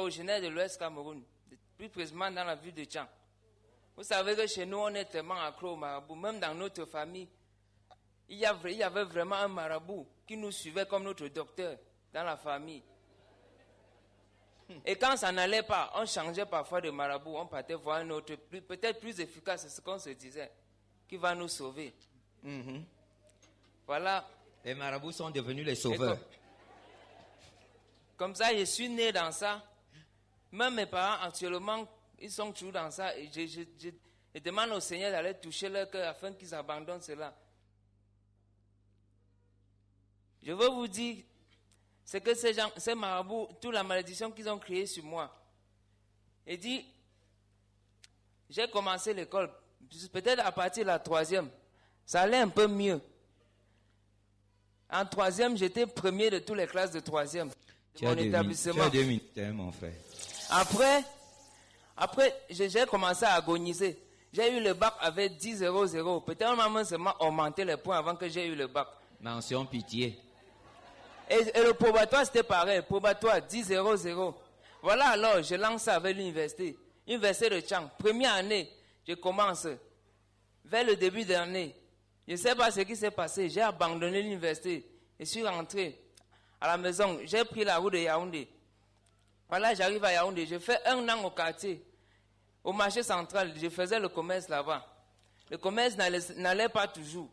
au Genève de l'Ouest Cameroun, plus précisément dans la ville de Tchang. Vous savez que chez nous, on est tellement accro au marabout. Même dans notre famille, il y avait vraiment un marabout qui nous suivait comme notre docteur dans la famille. Et quand ça n'allait pas, on changeait parfois de marabout, on partait voir un autre, peut-être plus efficace, c'est ce qu'on se disait, qui va nous sauver. Voilà. Les marabouts sont devenus les sauveurs. Comme ça, je suis né dans ça. Même mes parents, actuellement, ils sont toujours dans ça. Et je demande au Seigneur d'aller toucher leur cœur afin qu'ils abandonnent cela. Je veux vous dire, c'est que ces marabouts, toute la malédiction qu'ils ont créée sur moi. Et dit, j'ai commencé l'école, peut-être à partir de la 3e, ça allait un peu mieux. En 3e, j'étais premier de toutes les classes de 3e de mon établissement. Tu as 2 minutes, mon frère. Après, j'ai commencé à agoniser. J'ai eu le bac avec 10,00. Peut-être maman seulement augmenté les points avant que j'ai eu le bac. Mention pitié. Et le probatoire, c'était pareil. Probatoire, 10,00. Voilà, alors, je lance ça avec l'université. Université de Tchang. Première année, je commence. Vers le début de l'année, je ne sais pas ce qui s'est passé. J'ai abandonné l'université. Je suis rentré à la maison. J'ai pris la route de Yaoundé. Voilà, j'arrive à Yaoundé. Je fais 1 an au quartier. Au marché central, je faisais le commerce là-bas. Le commerce n'allait pas toujours.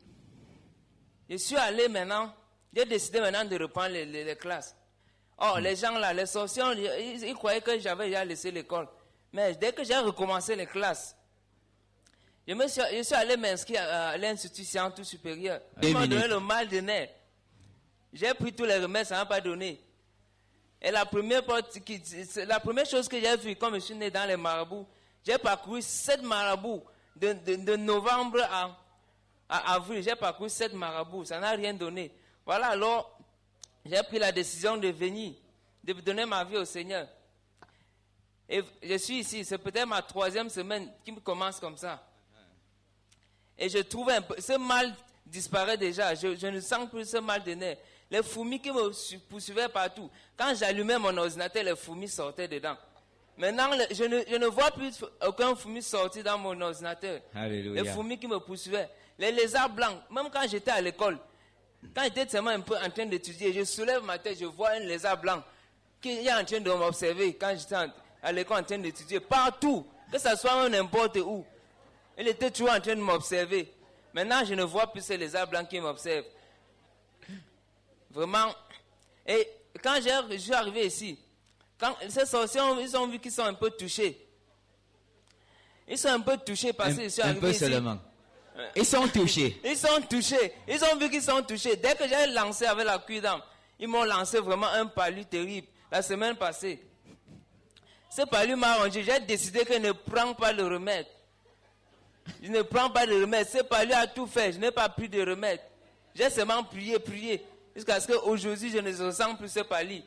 Je suis allé maintenant. J'ai décidé maintenant de reprendre les classes. Oh, les gens là, les sorciers, ils croyaient que j'avais déjà laissé l'école. Mais dès que j'ai recommencé les classes, je suis allé m'inscrire à l'Institut scientifique supérieur. Ils m'ont donné le mal de nerfs. J'ai pris tous les remèdes, ça n'a pas donné. Et la première chose que j'ai vue, comme je suis né dans les marabouts, j'ai parcouru 7 marabouts. De novembre à avril, j'ai parcouru 7 marabouts. Ça n'a rien donné. Voilà, alors, j'ai pris la décision de venir, de donner ma vie au Seigneur. Et je suis ici, c'est peut-être ma 3e semaine qui me commence comme ça. Et je trouve ce mal disparaît déjà. Je ne sens plus ce mal de nerfs. Les fourmis qui me poursuivaient partout. Quand j'allumais mon ordinateur, les fourmis sortaient dedans. Maintenant, je ne vois plus aucun fourmi sortir dans mon ordinateur. Alléluia. Les fourmis qui me poursuivaient. Les lézards blancs, même quand j'étais à l'école, quand j'étais seulement un peu en train d'étudier, je soulève ma tête, je vois un lézard blanc qui est en train de m'observer quand j'étais à l'école en train d'étudier. Partout, que ce soit n'importe où. Il était toujours en train de m'observer. Maintenant, je ne vois plus ces lézards blancs qui m'observent. Vraiment. Et quand je suis arrivé ici, quand ces sorciers, ils ont vu qu'ils sont un peu touchés. Ils sont un peu touchés parce que je suis arrivé ici. Un peu seulement. Ils sont touchés. Ils sont touchés. Ils ont vu qu'ils sont touchés. Dès que j'ai lancé avec la cuidam, ils m'ont lancé vraiment un palu terrible. La semaine passée, ce palu m'a arrangé. J'ai décidé que je ne prends pas le remède. Je ne prends pas de remède. Ce palu a tout fait. Je n'ai pas pris de remède. J'ai seulement prié. Jusqu'à ce qu'aujourd'hui, je ne ressens plus ce palu.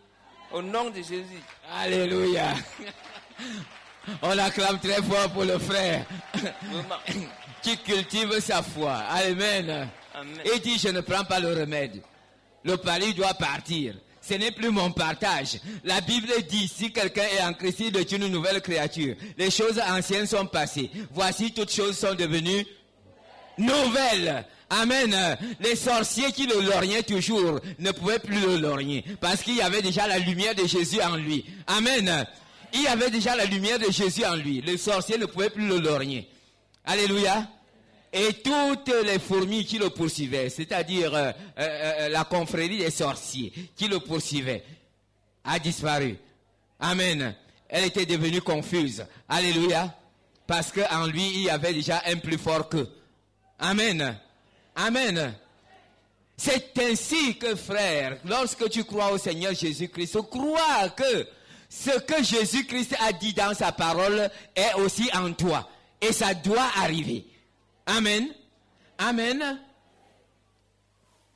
Au nom de Jésus. Alléluia. On acclame très fort pour le frère qui cultive sa foi. Amen. Amen. Et dit, je ne prends pas le remède. Le palu doit partir. Ce n'est plus mon partage. La Bible dit, si quelqu'un est en Christ, il est une nouvelle créature. Les choses anciennes sont passées. Voici, toutes choses sont devenues nouvelles. Amen. Les sorciers qui le lorgnaient toujours ne pouvaient plus le lorgner parce qu'il y avait déjà la lumière de Jésus en lui. Amen. Il y avait déjà la lumière de Jésus en lui. Les sorciers ne pouvaient plus le lorgner. Alléluia. Et toutes les fourmis qui le poursuivaient, c'est-à-dire la confrérie des sorciers qui le poursuivaient, a disparu. Amen. Elle était devenue confuse. Alléluia. Parce qu'en lui, il y avait déjà un plus fort qu'eux. Amen. Amen. C'est ainsi que, frère, lorsque tu crois au Seigneur Jésus-Christ, crois que ce que Jésus-Christ a dit dans sa parole est aussi en toi. Et ça doit arriver. Amen. Amen.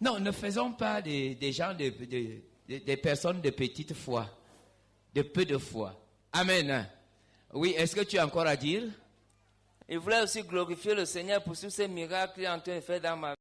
Non, ne faisons pas des gens, des personnes de petite foi, de peu de foi. Amen. Oui, est-ce que tu as encore à dire? Il voulait aussi glorifier le Seigneur pour tous ces miracles qu'il est en train de faire dans ma vie.